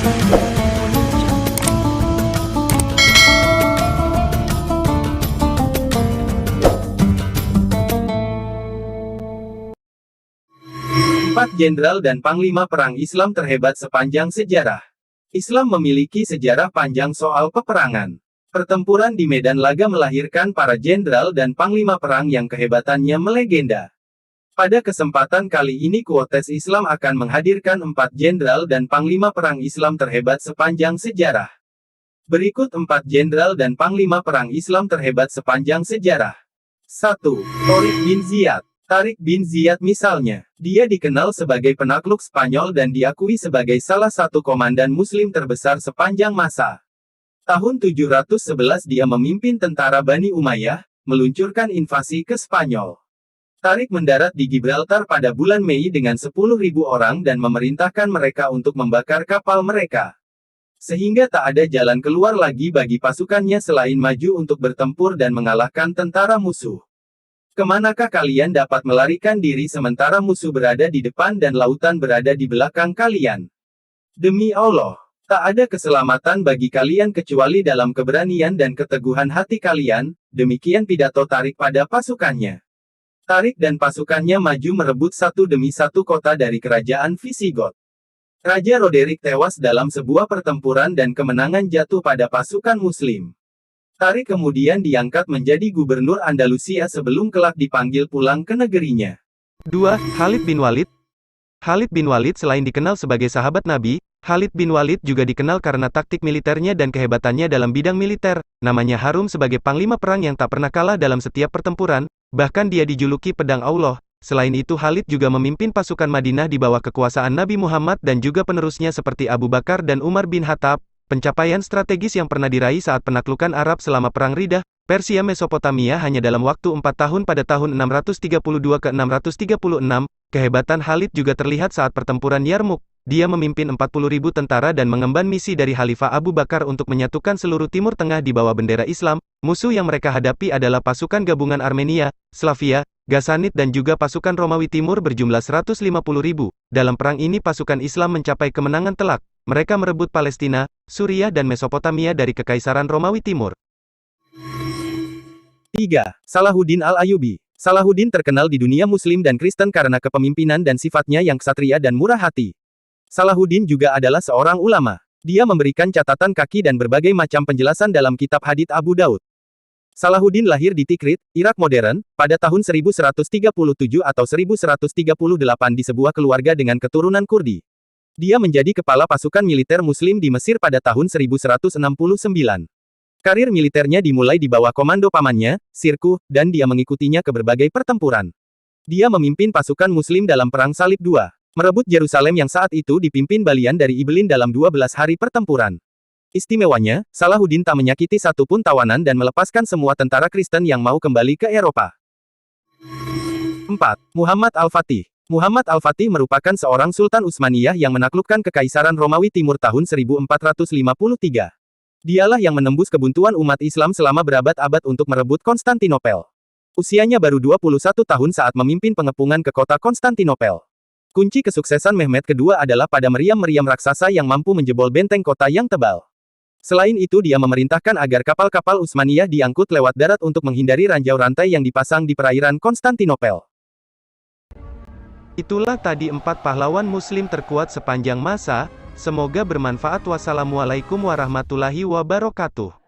Empat jenderal dan panglima perang Islam terhebat sepanjang sejarah. Islam memiliki sejarah panjang soal peperangan. Pertempuran di medan laga melahirkan para jenderal dan panglima perang yang kehebatannya melegenda. Pada kesempatan kali ini Quotes Islam akan menghadirkan 4 jenderal dan panglima perang Islam terhebat sepanjang sejarah. Berikut 4 jenderal dan panglima perang Islam terhebat sepanjang sejarah. 1. Tariq bin Ziyad. Tariq bin Ziyad misalnya, dia dikenal sebagai penakluk Spanyol dan diakui sebagai salah satu komandan Muslim terbesar sepanjang masa. Tahun 711 dia memimpin tentara Bani Umayyah, meluncurkan invasi ke Spanyol. Tariq mendarat di Gibraltar pada bulan Mei dengan 10.000 orang dan memerintahkan mereka untuk membakar kapal mereka. Sehingga tak ada jalan keluar lagi bagi pasukannya selain maju untuk bertempur dan mengalahkan tentara musuh. Kemanakah kalian dapat melarikan diri sementara musuh berada di depan dan lautan berada di belakang kalian? Demi Allah, tak ada keselamatan bagi kalian kecuali dalam keberanian dan keteguhan hati kalian, demikian pidato Tariq pada pasukannya. Tariq dan pasukannya maju merebut satu demi satu kota dari kerajaan Visigoth. Raja Roderick tewas dalam sebuah pertempuran dan kemenangan jatuh pada pasukan Muslim. Tariq kemudian diangkat menjadi gubernur Andalusia sebelum kelak dipanggil pulang ke negerinya. 2. Khalid bin Walid. Khalid bin Walid selain dikenal sebagai sahabat Nabi, Khalid bin Walid juga dikenal karena taktik militernya dan kehebatannya dalam bidang militer. Namanya harum sebagai panglima perang yang tak pernah kalah dalam setiap pertempuran, bahkan dia dijuluki pedang Allah. Selain itu Khalid juga memimpin pasukan Madinah di bawah kekuasaan Nabi Muhammad dan juga penerusnya seperti Abu Bakar dan Umar bin Khattab. Pencapaian strategis yang pernah diraih saat penaklukan Arab selama Perang Riddah, Persia Mesopotamia hanya dalam waktu 4 tahun pada tahun 632 ke 636, kehebatan Khalid juga terlihat saat pertempuran Yarmuk. Dia memimpin 40.000 tentara dan mengemban misi dari Khalifah Abu Bakar untuk menyatukan seluruh Timur Tengah di bawah bendera Islam. Musuh yang mereka hadapi adalah pasukan gabungan Armenia, Slavia, Ghassanid dan juga pasukan Romawi Timur berjumlah 150.000. Dalam perang ini pasukan Islam mencapai kemenangan telak. Mereka merebut Palestina, Suriah dan Mesopotamia dari Kekaisaran Romawi Timur. 3. Salahuddin Al-Ayyubi. Salahuddin terkenal di dunia Muslim dan Kristen karena kepemimpinan dan sifatnya yang ksatria dan murah hati. Salahuddin juga adalah seorang ulama. Dia memberikan catatan kaki dan berbagai macam penjelasan dalam kitab Hadits Abu Daud. Salahuddin lahir di Tikrit, Irak modern, pada tahun 1137 atau 1138 di sebuah keluarga dengan keturunan Kurdi. Dia menjadi kepala pasukan militer Muslim di Mesir pada tahun 1169. Karir militernya dimulai di bawah komando pamannya, Sirkuh, dan dia mengikutinya ke berbagai pertempuran. Dia memimpin pasukan Muslim dalam Perang Salib II, merebut Yerusalem yang saat itu dipimpin Balian dari Ibelin dalam 12 hari pertempuran. Istimewanya, Salahuddin tak menyakiti satupun tawanan dan melepaskan semua tentara Kristen yang mau kembali ke Eropa. 4. Muhammad Al-Fatih. Muhammad Al-Fatih merupakan seorang Sultan Utsmaniyah yang menaklukkan Kekaisaran Romawi Timur tahun 1453. Dialah yang menembus kebuntuan umat Islam selama berabad-abad untuk merebut Konstantinopel. Usianya baru 21 tahun saat memimpin pengepungan ke kota Konstantinopel. Kunci kesuksesan Mehmed II adalah pada meriam-meriam raksasa yang mampu menjebol benteng kota yang tebal. Selain itu dia memerintahkan agar kapal-kapal Utsmaniyah diangkut lewat darat untuk menghindari ranjau rantai yang dipasang di perairan Konstantinopel. Itulah tadi 4 pahlawan Muslim terkuat sepanjang masa. Semoga bermanfaat. Wassalamualaikum warahmatullahi wabarakatuh.